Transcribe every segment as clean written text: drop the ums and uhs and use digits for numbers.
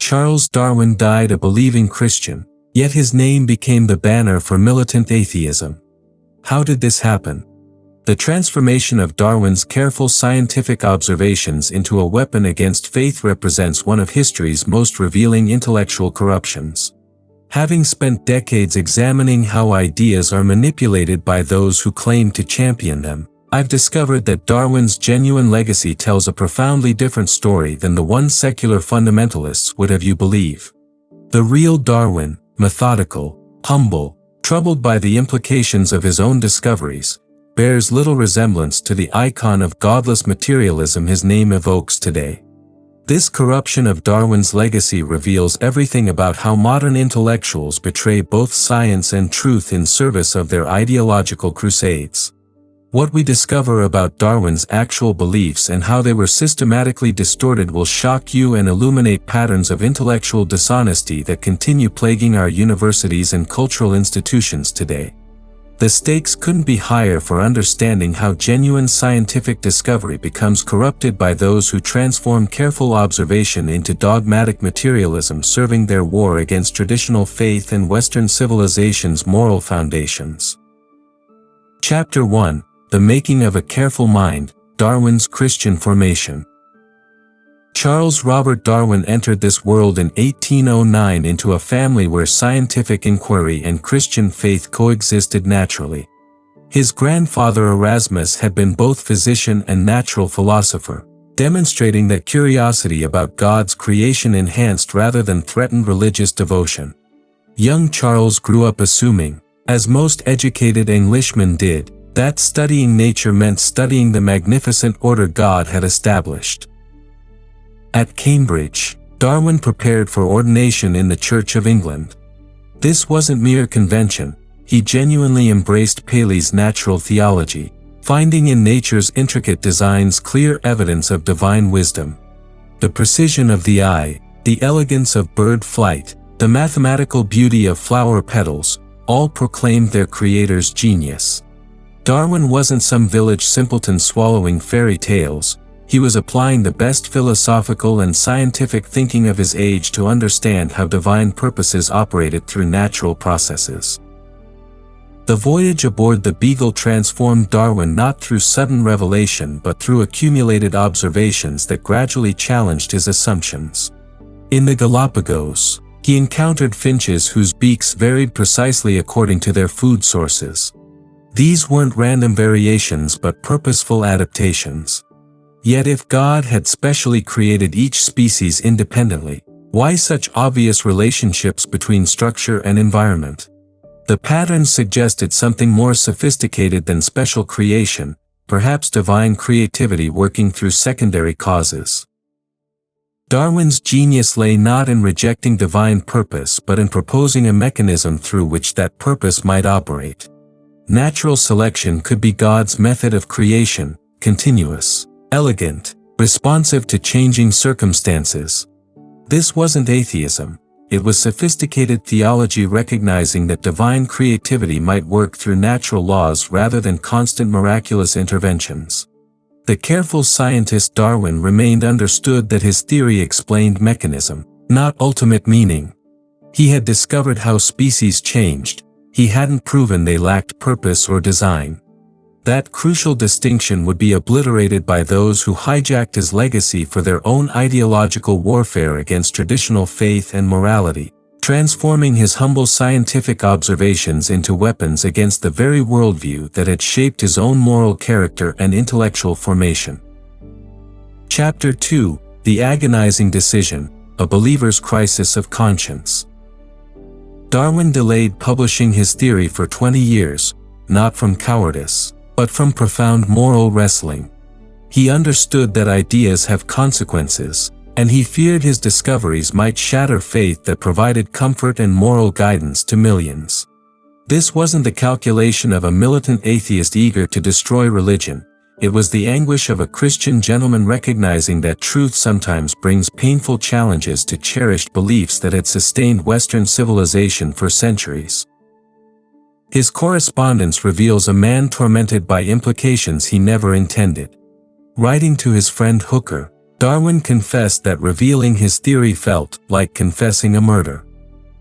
Charles Darwin died a believing Christian, yet his name became the banner for militant atheism. How did this happen? The transformation of Darwin's careful scientific observations into a weapon against faith represents one of history's most revealing intellectual corruptions. Having spent decades examining how ideas are manipulated by those who claim to champion them, I've discovered that Darwin's genuine legacy tells a profoundly different story than the one secular fundamentalists would have you believe. The real Darwin, methodical, humble, troubled by the implications of his own discoveries, bears little resemblance to the icon of godless materialism his name evokes today. This corruption of Darwin's legacy reveals everything about how modern intellectuals betray both science and truth in service of their ideological crusades. What we discover about Darwin's actual beliefs and how they were systematically distorted will shock you and illuminate patterns of intellectual dishonesty that continue plaguing our universities and cultural institutions today. The stakes couldn't be higher for understanding how genuine scientific discovery becomes corrupted by those who transform careful observation into dogmatic materialism, serving their war against traditional faith and Western civilization's moral foundations. Chapter 1: The Making of a Careful Mind, Darwin's Christian Formation. Charles Robert Darwin entered this world in 1809 into a family where scientific inquiry and Christian faith coexisted naturally. His grandfather Erasmus had been both physician and natural philosopher, demonstrating that curiosity about God's creation enhanced rather than threatened religious devotion. Young Charles grew up assuming, as most educated Englishmen did, that studying nature meant studying the magnificent order God had established. At Cambridge, Darwin prepared for ordination in the Church of England. This wasn't mere convention, he genuinely embraced Paley's natural theology, finding in nature's intricate designs clear evidence of divine wisdom. The precision of the eye, the elegance of bird flight, the mathematical beauty of flower petals, all proclaimed their creator's genius. Darwin wasn't some village simpleton swallowing fairy tales. He was applying the best philosophical and scientific thinking of his age to understand how divine purposes operated through natural processes. The voyage aboard the Beagle transformed Darwin not through sudden revelation but through accumulated observations that gradually challenged his assumptions. In the Galapagos, he encountered finches whose beaks varied precisely according to their food sources. These weren't random variations but purposeful adaptations. Yet if God had specially created each species independently, why such obvious relationships between structure and environment? The patterns suggested something more sophisticated than special creation, perhaps divine creativity working through secondary causes. Darwin's genius lay not in rejecting divine purpose but in proposing a mechanism through which that purpose might operate. Natural selection could be God's method of creation, continuous, elegant, responsive to changing circumstances. This wasn't atheism, it was sophisticated theology recognizing that divine creativity might work through natural laws rather than constant miraculous interventions. The careful scientist Darwin remained understood that his theory explained mechanism, not ultimate meaning. He had discovered how species changed, he hadn't proven they lacked purpose or design. That crucial distinction would be obliterated by those who hijacked his legacy for their own ideological warfare against traditional faith and morality, transforming his humble scientific observations into weapons against the very worldview that had shaped his own moral character and intellectual formation. Chapter 2: The Agonizing Decision, A Believer's Crisis of Conscience. Darwin delayed publishing his theory for 20 years, not from cowardice, but from profound moral wrestling. He understood that ideas have consequences, and he feared his discoveries might shatter faith that provided comfort and moral guidance to millions. This wasn't the calculation of a militant atheist eager to destroy religion, it was the anguish of a Christian gentleman recognizing that truth sometimes brings painful challenges to cherished beliefs that had sustained Western civilization for centuries. His correspondence reveals a man tormented by implications he never intended. Writing to his friend Hooker, Darwin confessed that revealing his theory felt like confessing a murder.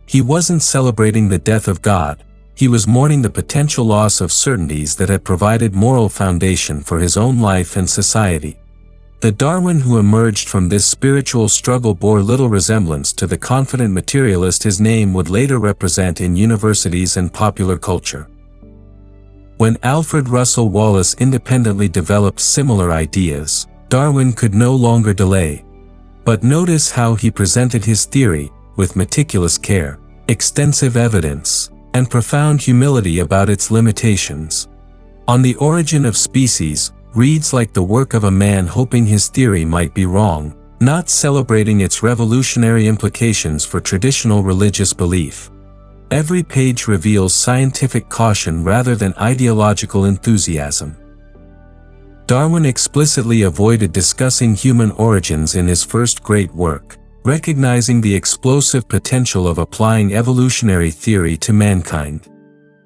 He wasn't celebrating the death of God, he was mourning the potential loss of certainties that had provided moral foundation for his own life and society. The Darwin who emerged from this spiritual struggle bore little resemblance to the confident materialist his name would later represent in universities and popular culture. When Alfred Russel Wallace independently developed similar ideas, Darwin could no longer delay. But notice how he presented his theory, with meticulous care, extensive evidence, and profound humility about its limitations. On the Origin of Species, reads like the work of a man hoping his theory might be wrong, not celebrating its revolutionary implications for traditional religious belief. Every page reveals scientific caution rather than ideological enthusiasm. Darwin explicitly avoided discussing human origins in his first great work, recognizing the explosive potential of applying evolutionary theory to mankind.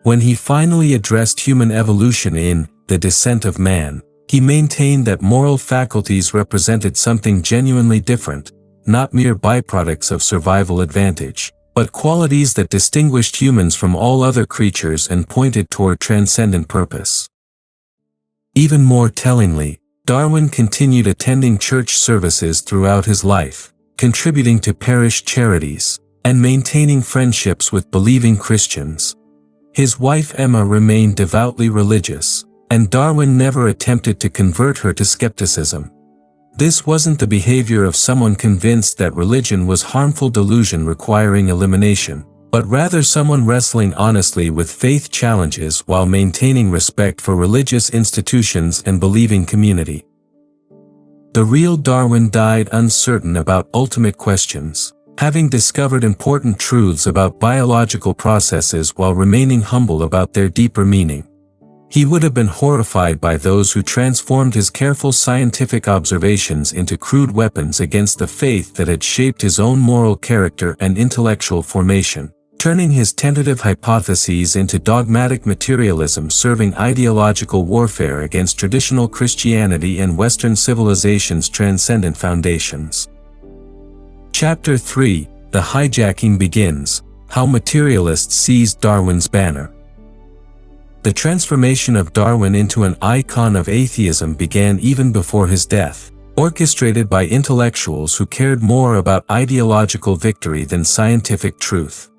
When he finally addressed human evolution in The Descent of Man, he maintained that moral faculties represented something genuinely different, not mere byproducts of survival advantage, but qualities that distinguished humans from all other creatures and pointed toward transcendent purpose. Even more tellingly, Darwin continued attending church services throughout his life, contributing to parish charities, and maintaining friendships with believing Christians. His wife Emma remained devoutly religious, and Darwin never attempted to convert her to skepticism. This wasn't the behavior of someone convinced that religion was harmful delusion requiring elimination, but rather someone wrestling honestly with faith challenges while maintaining respect for religious institutions and believing community. The real Darwin died uncertain about ultimate questions, having discovered important truths about biological processes while remaining humble about their deeper meaning. He would have been horrified by those who transformed his careful scientific observations into crude weapons against the faith that had shaped his own moral character and intellectual formation, turning his tentative hypotheses into dogmatic materialism serving ideological warfare against traditional Christianity and Western civilization's transcendent foundations. Chapter 3, The Hijacking begins, How Materialists Seized Darwin's Banner. The transformation of Darwin into an icon of atheism began even before his death, orchestrated by intellectuals who cared more about ideological victory than scientific truth.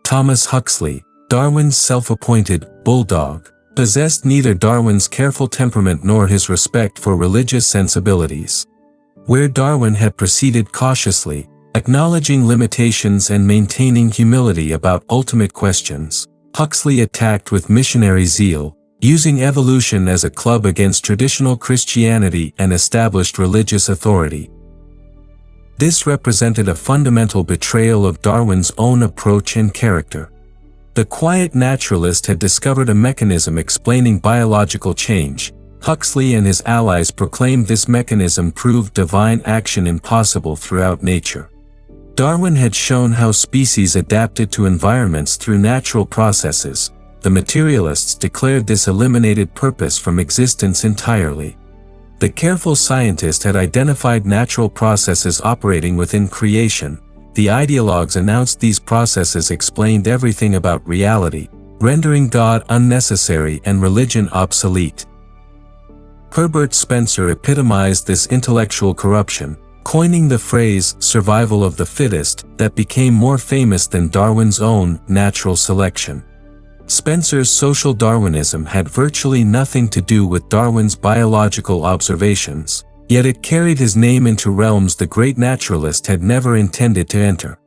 Thomas Huxley, Darwin's self-appointed bulldog, possessed neither Darwin's careful temperament nor his respect for religious sensibilities. Where Darwin had proceeded cautiously, acknowledging limitations and maintaining humility about ultimate questions, Huxley attacked with missionary zeal, using evolution as a club against traditional Christianity and established religious authority. This represented a fundamental betrayal of Darwin's own approach and character. The quiet naturalist had discovered a mechanism explaining biological change. Huxley and his allies proclaimed this mechanism proved divine action impossible throughout nature. Darwin had shown how species adapted to environments through natural processes. The materialists declared this eliminated purpose from existence entirely. The careful scientist had identified natural processes operating within creation. The ideologues announced these processes explained everything about reality, rendering God unnecessary and religion obsolete. Herbert Spencer epitomized this intellectual corruption, coining the phrase survival of the fittest that became more famous than Darwin's own natural selection. Spencer's social Darwinism had virtually nothing to do with Darwin's biological observations, yet it carried his name into realms the great naturalist had never intended to enter.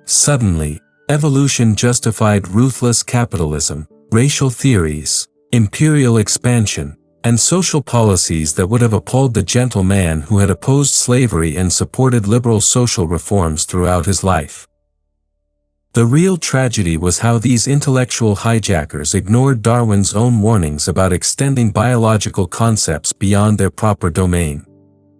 Suddenly, evolution justified ruthless capitalism, racial theories, imperial expansion, and social policies that would have appalled the gentle man who had opposed slavery and supported liberal social reforms throughout his life. The real tragedy was how these intellectual hijackers ignored Darwin's own warnings about extending biological concepts beyond their proper domain.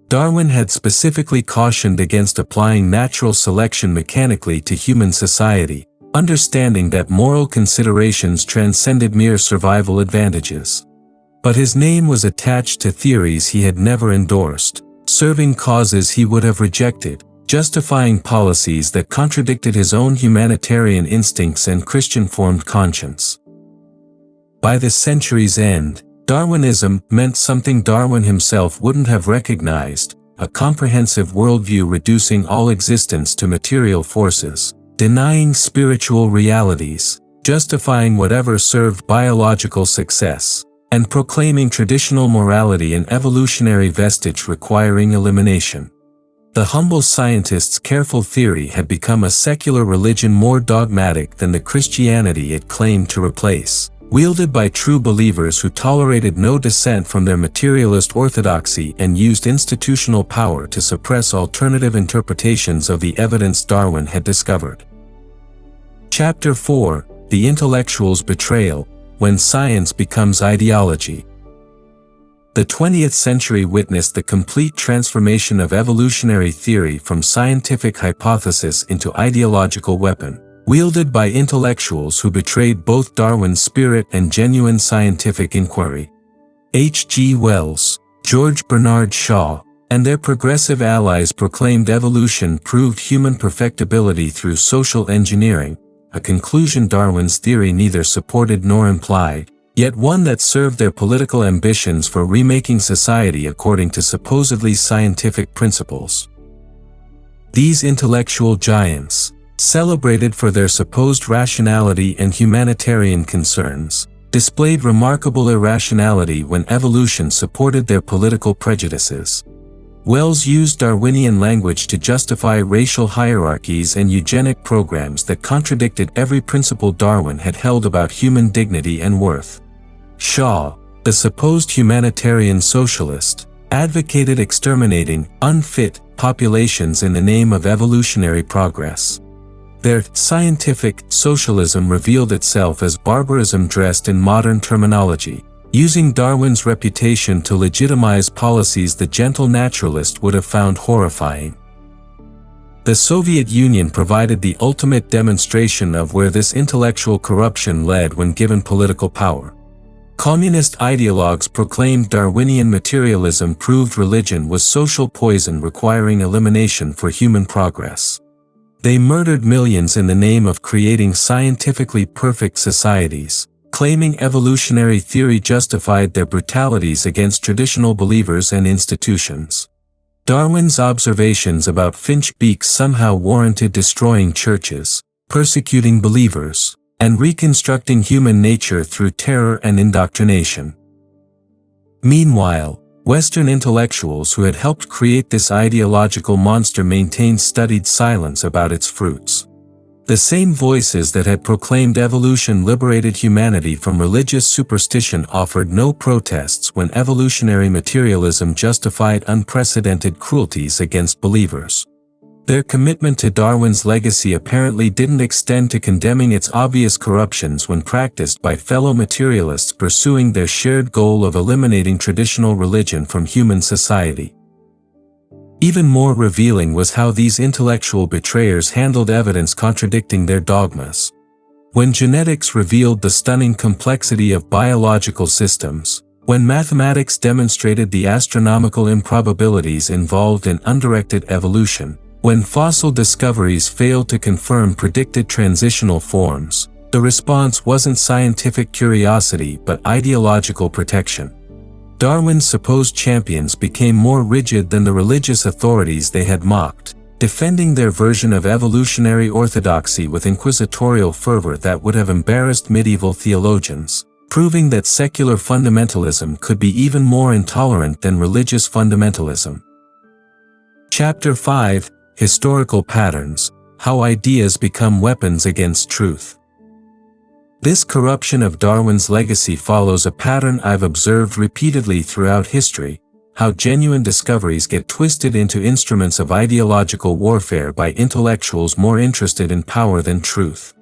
Darwin had specifically cautioned against applying natural selection mechanically to human society, understanding that moral considerations transcended mere survival advantages. But his name was attached to theories he had never endorsed, serving causes he would have rejected, justifying policies that contradicted his own humanitarian instincts and Christian-formed conscience. By the century's end, Darwinism meant something Darwin himself wouldn't have recognized: a comprehensive worldview reducing all existence to material forces, denying spiritual realities, justifying whatever served biological success, and proclaiming traditional morality and evolutionary vestige requiring elimination. The humble scientist's careful theory had become a secular religion more dogmatic than the Christianity it claimed to replace, wielded by true believers who tolerated no dissent from their materialist orthodoxy and used institutional power to suppress alternative interpretations of the evidence Darwin had discovered. Chapter 4: The Intellectual's Betrayal: When Science Becomes Ideology. The 20th century witnessed the complete transformation of evolutionary theory from scientific hypothesis into ideological weapon, wielded by intellectuals who betrayed both Darwin's spirit and genuine scientific inquiry. H.G. Wells, George Bernard Shaw, and their progressive allies proclaimed evolution proved human perfectibility through social engineering, a conclusion Darwin's theory neither supported nor implied, yet one that served their political ambitions for remaking society according to supposedly scientific principles. These intellectual giants, celebrated for their supposed rationality and humanitarian concerns, displayed remarkable irrationality when evolution supported their political prejudices. Wells used Darwinian language to justify racial hierarchies and eugenic programs that contradicted every principle Darwin had held about human dignity and worth. Shaw, the supposed humanitarian socialist, advocated exterminating unfit populations in the name of evolutionary progress. Their scientific socialism revealed itself as barbarism dressed in modern terminology, using Darwin's reputation to legitimize policies the gentle naturalist would have found horrifying. The Soviet Union provided the ultimate demonstration of where this intellectual corruption led when given political power. Communist ideologues proclaimed Darwinian materialism proved religion was social poison requiring elimination for human progress. They murdered millions in the name of creating scientifically perfect societies, claiming evolutionary theory justified their brutalities against traditional believers and institutions. Darwin's observations about finch beaks somehow warranted destroying churches, persecuting believers, and reconstructing human nature through terror and indoctrination. Meanwhile, Western intellectuals who had helped create this ideological monster maintained studied silence about its fruits. The same voices that had proclaimed evolution liberated humanity from religious superstition offered no protests when evolutionary materialism justified unprecedented cruelties against believers. Their commitment to Darwin's legacy apparently didn't extend to condemning its obvious corruptions when practiced by fellow materialists pursuing their shared goal of eliminating traditional religion from human society. Even more revealing was how these intellectual betrayers handled evidence contradicting their dogmas. When genetics revealed the stunning complexity of biological systems, when mathematics demonstrated the astronomical improbabilities involved in undirected evolution, when fossil discoveries failed to confirm predicted transitional forms, the response wasn't scientific curiosity but ideological protection. Darwin's supposed champions became more rigid than the religious authorities they had mocked, defending their version of evolutionary orthodoxy with inquisitorial fervor that would have embarrassed medieval theologians, proving that secular fundamentalism could be even more intolerant than religious fundamentalism. Chapter 5: Historical Patterns: How Ideas Become Weapons Against Truth. This corruption of Darwin's legacy follows a pattern I've observed repeatedly throughout history: how genuine discoveries get twisted into instruments of ideological warfare by intellectuals more interested in power than truth.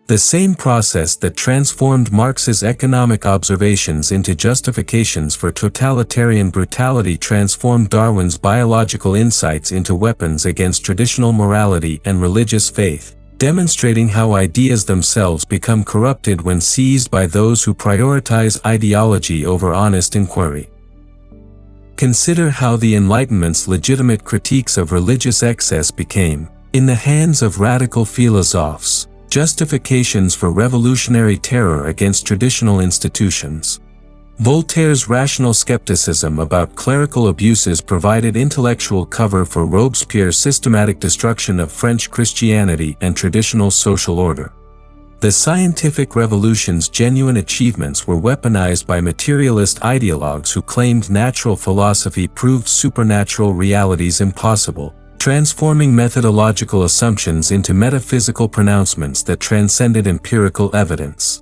The same process that transformed Marx's economic observations into justifications for totalitarian brutality transformed Darwin's biological insights into weapons against traditional morality and religious faith, demonstrating how ideas themselves become corrupted when seized by those who prioritize ideology over honest inquiry. Consider how the Enlightenment's legitimate critiques of religious excess became, in the hands of radical philosophes, justifications for revolutionary terror against traditional institutions. Voltaire's rational skepticism about clerical abuses provided intellectual cover for Robespierre's systematic destruction of French Christianity and traditional social order. The scientific revolution's genuine achievements were weaponized by materialist ideologues who claimed natural philosophy proved supernatural realities impossible, transforming methodological assumptions into metaphysical pronouncements that transcended empirical evidence.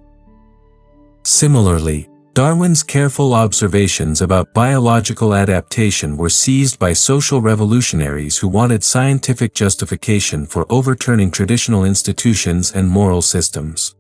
Similarly, Darwin's careful observations about biological adaptation were seized by social revolutionaries who wanted scientific justification for overturning traditional institutions and moral systems.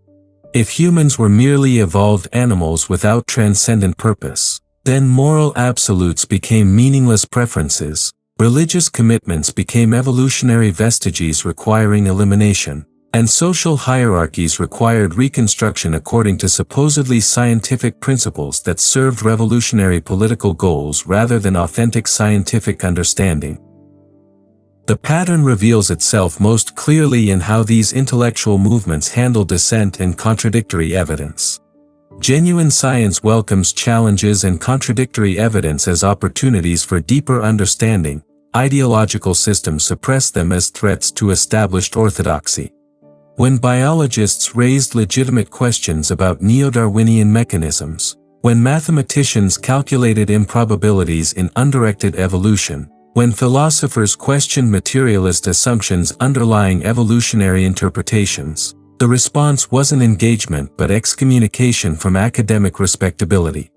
If humans were merely evolved animals without transcendent purpose, then moral absolutes became meaningless preferences, religious commitments became evolutionary vestiges requiring elimination, and social hierarchies required reconstruction according to supposedly scientific principles that served revolutionary political goals rather than authentic scientific understanding. The pattern reveals itself most clearly in how these intellectual movements handle dissent and contradictory evidence. Genuine science welcomes challenges and contradictory evidence as opportunities for deeper understanding. Ideological systems suppress them as threats to established orthodoxy. When biologists raised legitimate questions about neo-Darwinian mechanisms, when mathematicians calculated improbabilities in undirected evolution, when philosophers questioned materialist assumptions underlying evolutionary interpretations, the response wasn't engagement but excommunication from academic respectability.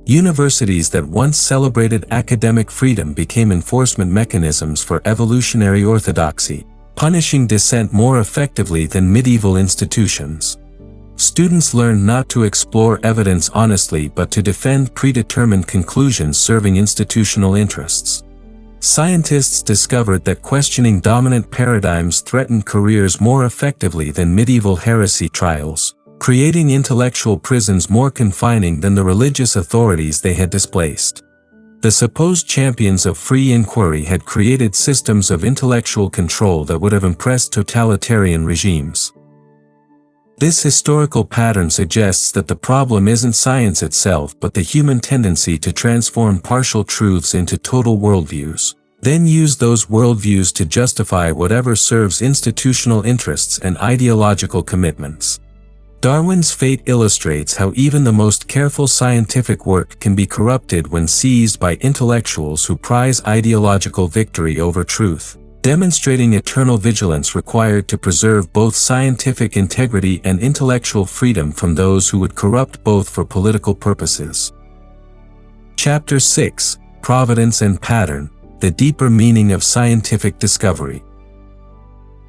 Universities that once celebrated academic freedom became enforcement mechanisms for evolutionary orthodoxy, punishing dissent more effectively than medieval institutions. Students learned not to explore evidence honestly but to defend predetermined conclusions serving institutional interests. Scientists discovered that questioning dominant paradigms threatened careers more effectively than medieval heresy trials, creating intellectual prisons more confining than the religious authorities they had displaced. The supposed champions of free inquiry had created systems of intellectual control that would have impressed totalitarian regimes. This historical pattern suggests that the problem isn't science itself but the human tendency to transform partial truths into total worldviews, then use those worldviews to justify whatever serves institutional interests and ideological commitments. Darwin's fate illustrates how even the most careful scientific work can be corrupted when seized by intellectuals who prize ideological victory over truth, demonstrating eternal vigilance required to preserve both scientific integrity and intellectual freedom from those who would corrupt both for political purposes. Chapter 6: Providence and Pattern: The Deeper Meaning of Scientific Discovery.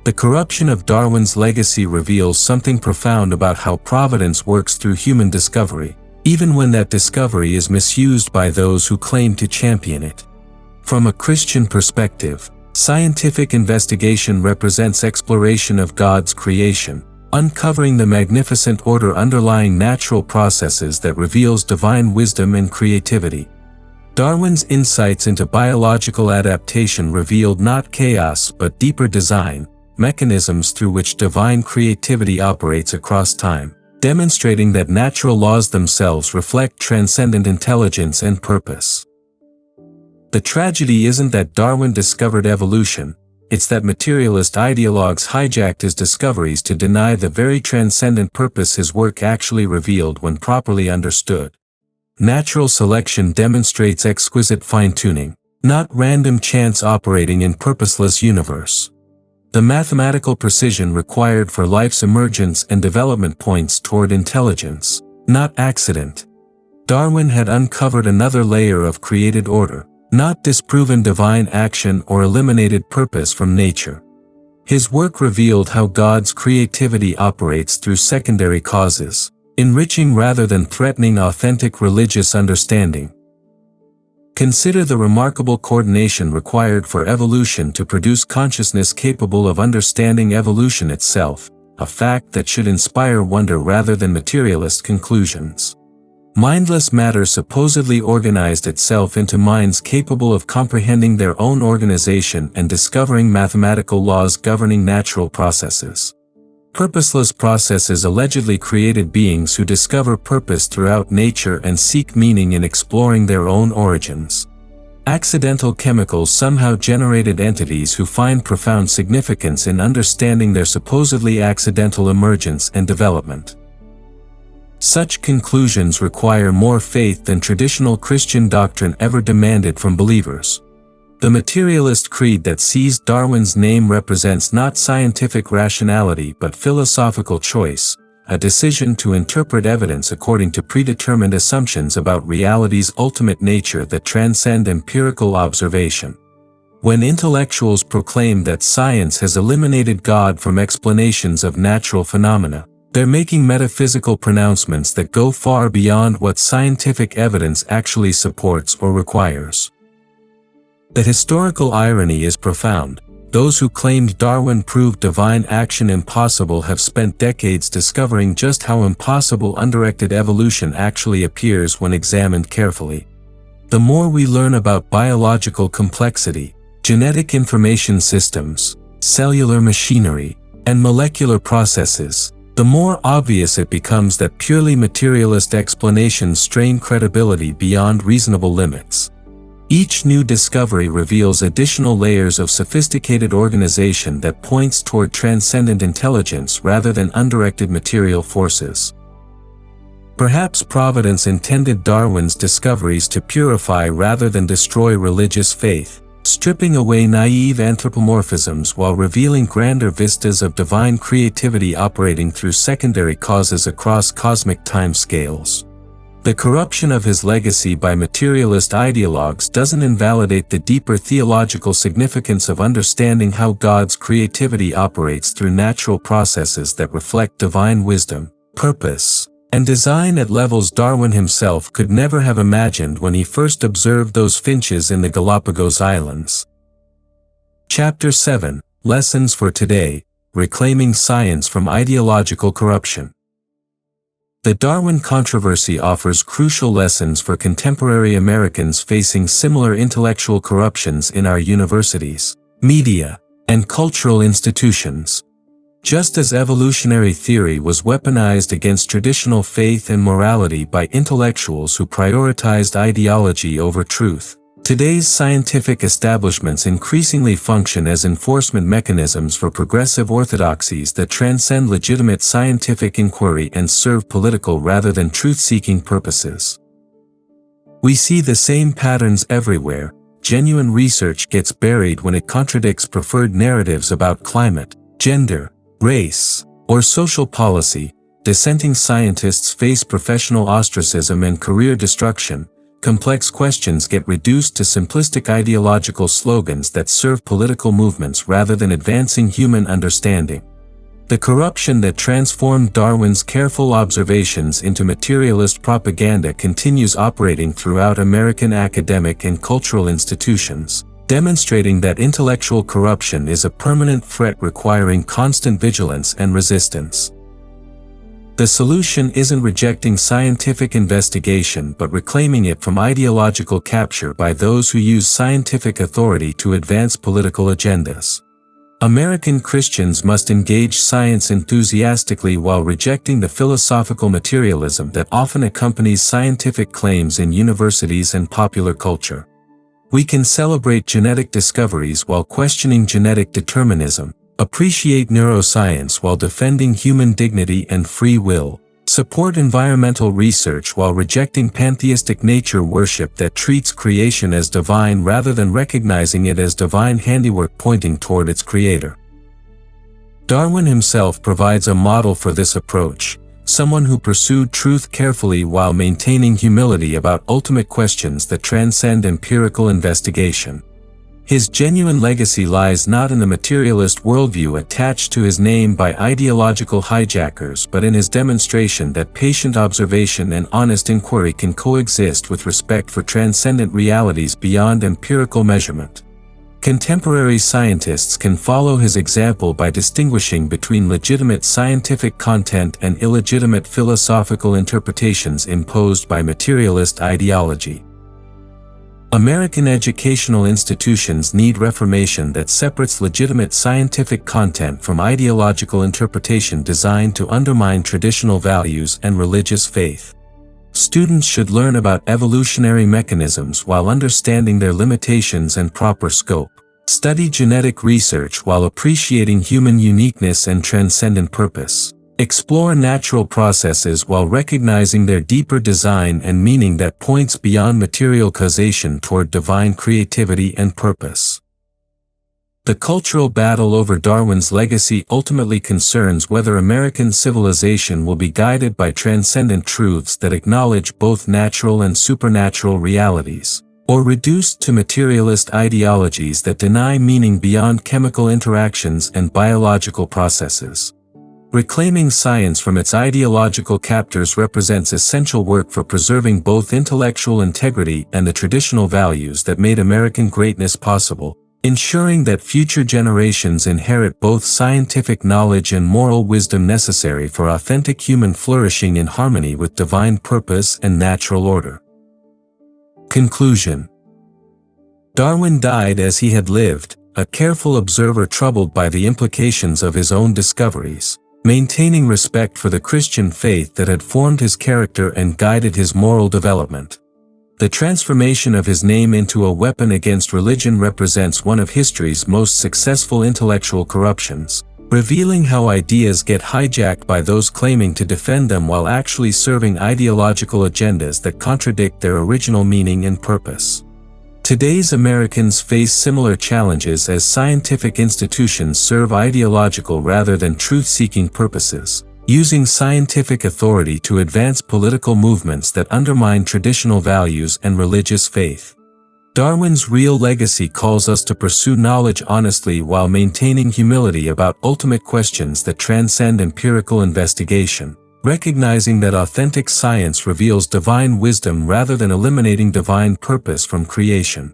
The corruption of Darwin's legacy reveals something profound about how providence works through human discovery, even when that discovery is misused by those who claim to champion it. From a Christian perspective, scientific investigation represents exploration of God's creation, uncovering the magnificent order underlying natural processes that reveals divine wisdom and creativity. Darwin's insights into biological adaptation revealed not chaos but deeper design, mechanisms through which divine creativity operates across time, demonstrating that natural laws themselves reflect transcendent intelligence and purpose. The tragedy isn't that Darwin discovered evolution, it's that materialist ideologues hijacked his discoveries to deny the very transcendent purpose his work actually revealed when properly understood. Natural selection demonstrates exquisite fine-tuning, not random chance operating in purposeless universe. The mathematical precision required for life's emergence and development points toward intelligence, not accident. Darwin had uncovered another layer of created order, not disproven divine action or eliminated purpose from nature. His work revealed how God's creativity operates through secondary causes, enriching rather than threatening authentic religious understanding. Consider the remarkable coordination required for evolution to produce consciousness capable of understanding evolution itself, a fact that should inspire wonder rather than materialist conclusions. Mindless matter supposedly organized itself into minds capable of comprehending their own organization and discovering mathematical laws governing natural processes. Purposeless processes allegedly created beings who discover purpose throughout nature and seek meaning in exploring their own origins. Accidental chemicals somehow generated entities who find profound significance in understanding their supposedly accidental emergence and development. Such conclusions require more faith than traditional Christian doctrine ever demanded from believers. The materialist creed that sees Darwin's name represents not scientific rationality but philosophical choice, a decision to interpret evidence according to predetermined assumptions about reality's ultimate nature that transcend empirical observation. When intellectuals proclaim that science has eliminated God from explanations of natural phenomena, they're making metaphysical pronouncements that go far beyond what scientific evidence actually supports or requires. The historical irony is profound. Those who claimed Darwin proved divine action impossible have spent decades discovering just how impossible undirected evolution actually appears when examined carefully. The more we learn about biological complexity, genetic information systems, cellular machinery, and molecular processes, the more obvious it becomes that purely materialist explanations strain credibility beyond reasonable limits. Each new discovery reveals additional layers of sophisticated organization that points toward transcendent intelligence rather than undirected material forces. Perhaps Providence intended Darwin's discoveries to purify rather than destroy religious faith, stripping away naive anthropomorphisms while revealing grander vistas of divine creativity operating through secondary causes across cosmic timescales. The corruption of his legacy by materialist ideologues doesn't invalidate the deeper theological significance of understanding how God's creativity operates through natural processes that reflect divine wisdom, purpose, and design at levels Darwin himself could never have imagined when he first observed those finches in the Galapagos Islands. Chapter 7, Lessons for Today, Reclaiming Science from Ideological Corruption. The Darwin controversy offers crucial lessons for contemporary Americans facing similar intellectual corruptions in our universities, media, and cultural institutions. Just as evolutionary theory was weaponized against traditional faith and morality by intellectuals who prioritized ideology over truth, today's scientific establishments increasingly function as enforcement mechanisms for progressive orthodoxies that transcend legitimate scientific inquiry and serve political rather than truth-seeking purposes. We see the same patterns everywhere. Genuine research gets buried when it contradicts preferred narratives about climate, gender, race, or social policy. Dissenting scientists face professional ostracism and career destruction. Complex questions get reduced to simplistic ideological slogans that serve political movements rather than advancing human understanding. The corruption that transformed Darwin's careful observations into materialist propaganda continues operating throughout American academic and cultural institutions, demonstrating that intellectual corruption is a permanent threat requiring constant vigilance and resistance. The solution isn't rejecting scientific investigation but reclaiming it from ideological capture by those who use scientific authority to advance political agendas. American Christians must engage science enthusiastically while rejecting the philosophical materialism that often accompanies scientific claims in universities and popular culture. We can celebrate genetic discoveries while questioning genetic determinism, appreciate neuroscience while defending human dignity and free will, support environmental research while rejecting pantheistic nature worship that treats creation as divine rather than recognizing it as divine handiwork pointing toward its creator. Darwin himself provides a model for this approach, someone who pursued truth carefully while maintaining humility about ultimate questions that transcend empirical investigation. His genuine legacy lies not in the materialist worldview attached to his name by ideological hijackers but in his demonstration that patient observation and honest inquiry can coexist with respect for transcendent realities beyond empirical measurement. Contemporary scientists can follow his example by distinguishing between legitimate scientific content and illegitimate philosophical interpretations imposed by materialist ideology. American educational institutions need reformation that separates legitimate scientific content from ideological interpretation designed to undermine traditional values and religious faith. Students should learn about evolutionary mechanisms while understanding their limitations and proper scope. Study genetic research while appreciating human uniqueness and transcendent purpose. Explore natural processes while recognizing their deeper design and meaning that points beyond material causation toward divine creativity and purpose. The cultural battle over Darwin's legacy ultimately concerns whether American civilization will be guided by transcendent truths that acknowledge both natural and supernatural realities, or reduced to materialist ideologies that deny meaning beyond chemical interactions and biological processes. Reclaiming science from its ideological captors represents essential work for preserving both intellectual integrity and the traditional values that made American greatness possible, ensuring that future generations inherit both scientific knowledge and moral wisdom necessary for authentic human flourishing in harmony with divine purpose and natural order. Conclusion. Darwin died as he had lived, a careful observer troubled by the implications of his own discoveries, maintaining respect for the Christian faith that had formed his character and guided his moral development. The transformation of his name into a weapon against religion represents one of history's most successful intellectual corruptions, revealing how ideas get hijacked by those claiming to defend them while actually serving ideological agendas that contradict their original meaning and purpose. Today's Americans face similar challenges as scientific institutions serve ideological rather than truth-seeking purposes, using scientific authority to advance political movements that undermine traditional values and religious faith. Darwin's real legacy calls us to pursue knowledge honestly while maintaining humility about ultimate questions that transcend empirical investigation, recognizing that authentic science reveals divine wisdom rather than eliminating divine purpose from creation.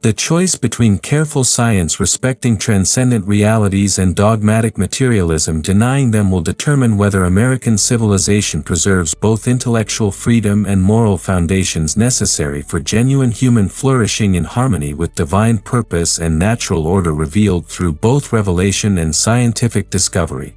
The choice between careful science respecting transcendent realities and dogmatic materialism denying them will determine whether American civilization preserves both intellectual freedom and moral foundations necessary for genuine human flourishing in harmony with divine purpose and natural order revealed through both revelation and scientific discovery.